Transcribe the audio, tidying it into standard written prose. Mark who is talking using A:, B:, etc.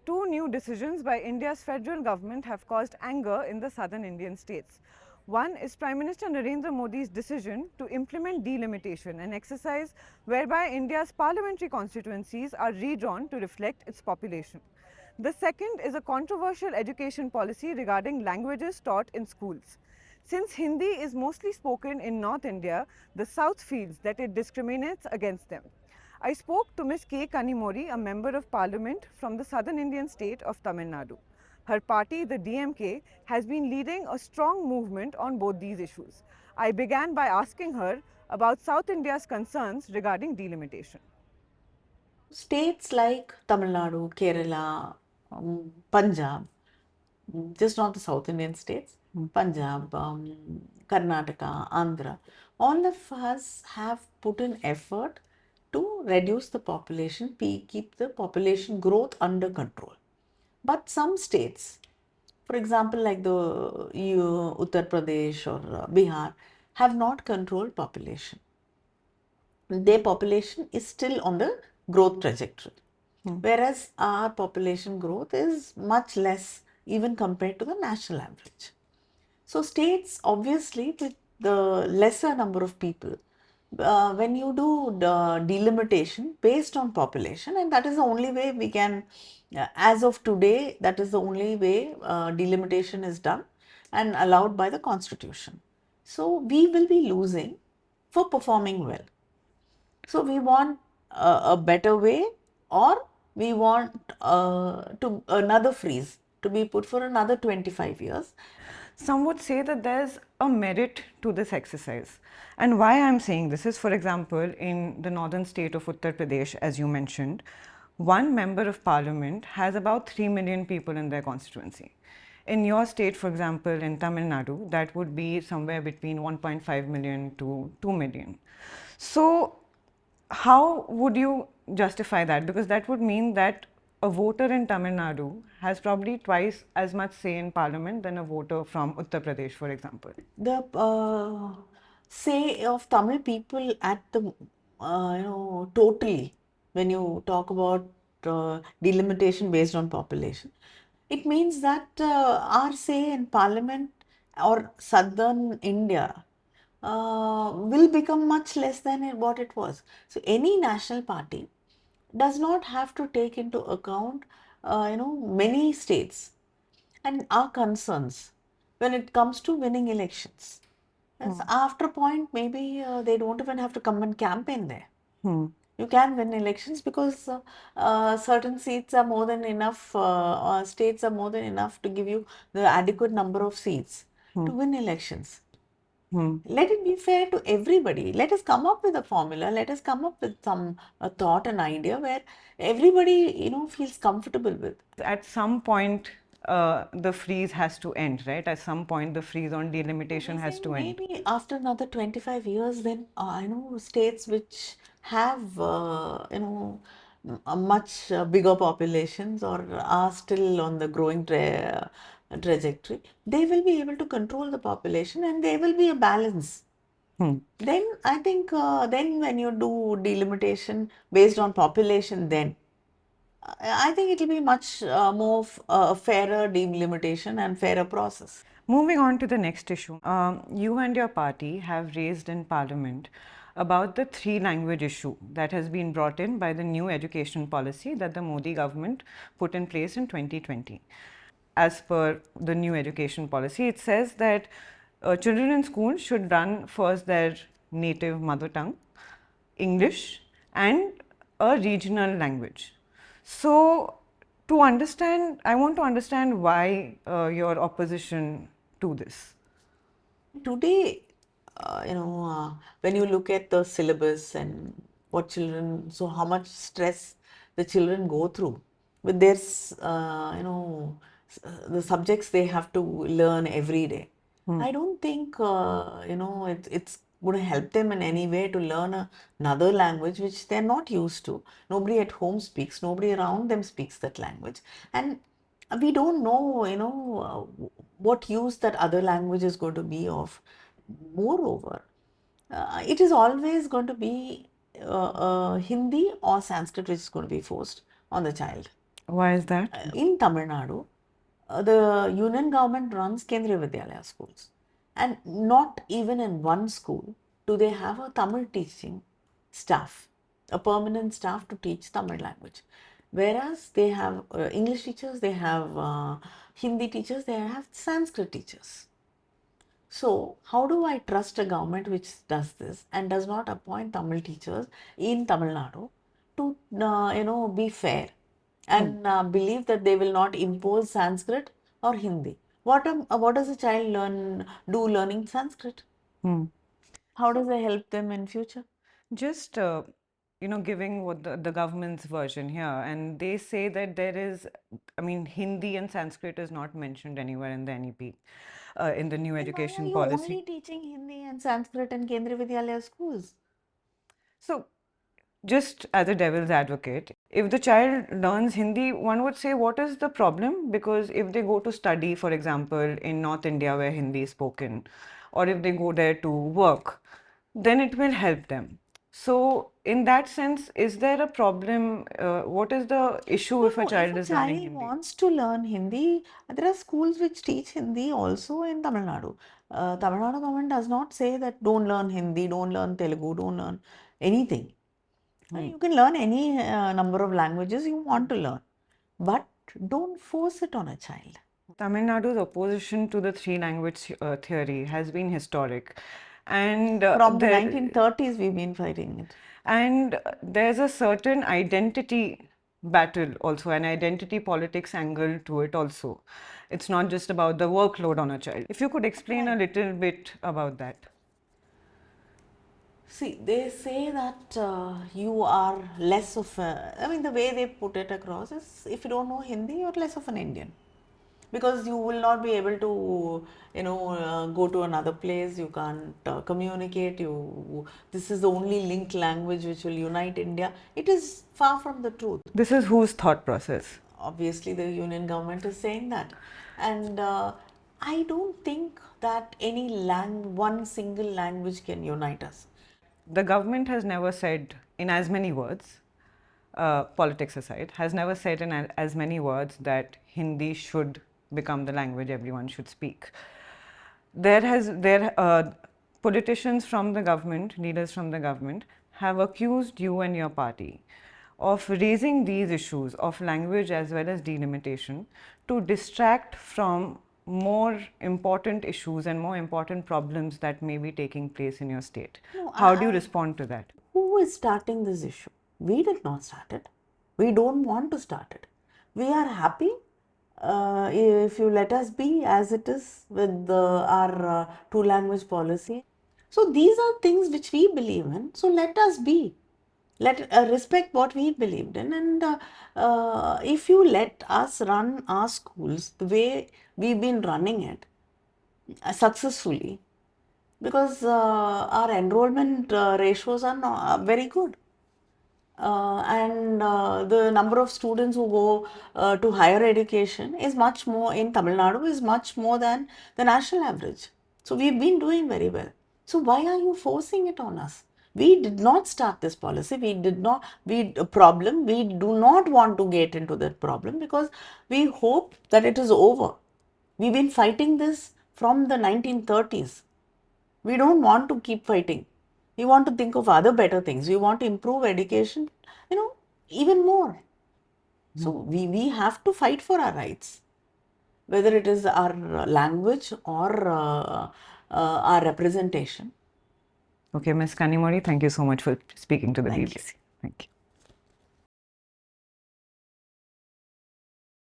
A: Two new decisions by India's federal government have caused anger in the southern Indian states. One is Prime Minister Narendra Modi's decision to implement delimitation, an exercise whereby India's parliamentary constituencies are redrawn to reflect its population. The second is a controversial education policy regarding languages taught in schools. Since Hindi is mostly spoken in North India, the South feels that it discriminates against them. I spoke to Ms. K. Kanimori, a member of parliament from the southern Indian state of Tamil Nadu. Her party, the DMK, has been leading a strong movement on both these issues. I began by asking her about South India's concerns regarding delimitation.
B: States like Tamil Nadu, Kerala, Punjab, just not the South Indian states, Punjab, Karnataka, Andhra, all of us have put in effort to reduce the population, keep the population growth under control. But some states, for example, like the Uttar Pradesh or Bihar, have not controlled population. Their population is still on the growth trajectory. Whereas our population growth is much less even compared to the national average. So states obviously with the lesser number of people, when you do the delimitation based on population, and that is the only way we can, as of today, that is the only way delimitation is done and allowed by the constitution. So we will be losing for performing well. So we want a better way, or we want to another freeze to be put for another 25 years.
A: Some would say that there's a merit to this exercise. And why I'm saying this is, for example, in the northern state of Uttar Pradesh, as you mentioned, one member of parliament has about 3 million people in their constituency. In your state, for example, in Tamil Nadu, that would be somewhere between 1.5 million to 2 million. So, how would you justify that? Because that would mean that a voter in Tamil Nadu has probably twice as much say in parliament than a voter from Uttar Pradesh, for example.
B: The say of Tamil people at the totally, when you talk about delimitation based on population, it means that our say in parliament or southern India will become much less than what it was. So any national party does not have to take into account many states and our concerns when it comes to winning elections. Yes, after a point, maybe they don't even have to come and campaign there. You can win elections because certain seats are more than enough, or states are more than enough to give you the adequate number of seats to win elections. Let it be fair to everybody. Let us come up with a formula. Let us come up with some thought and idea where everybody feels comfortable with.
A: At some point, the freeze has to end, right? At some point, the freeze on delimitation has to end.
B: Maybe after another 25 years, then states which have a much bigger populations or are still on the growing trajectory, they will be able to control the population and there will be a balance. Then I think then when you do delimitation based on population, then I think it will be much more fairer delimitation and fairer process.
A: Moving on to the next issue, you and your party have raised in parliament about the three language issue that has been brought in by the new education policy that the Modi government put in place in 2020. As per the new education policy, it says that children in school should learn first their native mother tongue, English, and a regional language. So, to understand, I want to understand why your opposition to this.
B: Today, when you look at the syllabus and what children, so how much stress the children go through with their, the subjects they have to learn every day. I don't think, it's going to help them in any way to learn another language which they're not used to. Nobody at home speaks, nobody around them speaks that language. And we don't know, what use that other language is going to be of. Moreover, it is always going to be Hindi or Sanskrit which is going to be forced on the child.
A: Why is that?
B: In Tamil Nadu, the union government runs Kendriya Vidyalaya schools, and not even in one school do they have a Tamil teaching staff, a permanent staff to teach Tamil language. Whereas they have English teachers, they have Hindi teachers, they have Sanskrit teachers. So, how do I trust a government which does this and does not appoint Tamil teachers in Tamil Nadu to, be fair and believe that they will not impose Sanskrit or Hindi? What does a child do learning Sanskrit?
A: Hmm.
B: How does it help them in future?
A: Just giving what the government's version here, and they say that there is, I mean, Hindi and Sanskrit is not mentioned anywhere in the NEP, in the new
B: Then why are
A: education
B: you
A: policy.
B: only teaching Hindi and Sanskrit in Kendriya Vidyalaya schools?
A: So, just as a devil's advocate, if the child learns Hindi, one would say, what is the problem? Because if they go to study, for example, in North India where Hindi is spoken, or if they go there to work, then it will help them. So, in that sense, is there a problem? What is the issue if a
B: No,
A: child
B: if a
A: is learning
B: child
A: Hindi?
B: wants to learn Hindi, there are schools which teach Hindi also in Tamil Nadu. Tamil Nadu government does not say that don't learn Hindi, don't learn Telugu, don't learn anything. You can learn any number of languages you want to learn, but don't force it on a child.
A: Tamil Nadu's opposition to the three language theory has been historic. And
B: From the 1930s, we've been fighting it.
A: And there's a certain identity battle also, an identity politics angle to it also. It's not just about the workload on a child. If you could explain a little bit about that.
B: See, they say that you are less of a, I mean, the way they put it across is if you don't know Hindi, you're less of an Indian. Because you will not be able to, go to another place, you can't communicate, this is the only linked language which will unite India. It is far from the truth.
A: This is whose thought process?
B: Obviously, the union government is saying that. And I don't think that one single language can unite us.
A: The government has never said in as many words, politics aside, has never said in as many words that Hindi should become the language everyone should speak. Politicians from the government, leaders from the government, have accused you and your party of raising these issues of language as well as delimitation to distract from more important issues and more important problems that may be taking place in your state.
B: No,
A: How do you respond to that?
B: Who is starting this issue? We did not start it. We don't want to start it. We are happy if you let us be as it is with our two language policy. So these are things which we believe in. So let us be. Let respect what we believed in, and if you let us run our schools the way we've been running it successfully, because our enrollment ratios are not, very good. And the number of students who go to higher education is much more in Tamil Nadu is much more than the national average. So we've been doing very well. So why are you forcing it on us? We did not start this policy. We do not want to get into that problem because we hope that it is over. We've been fighting this from the 1930s. We don't want to keep fighting. We want to think of other better things. We want to improve education, even more. So we have to fight for our rights, whether it is our language or our representation.
A: Okay, Ms. Kanimori, thank you so much for speaking to the
B: Thank
A: BBC. Thank you.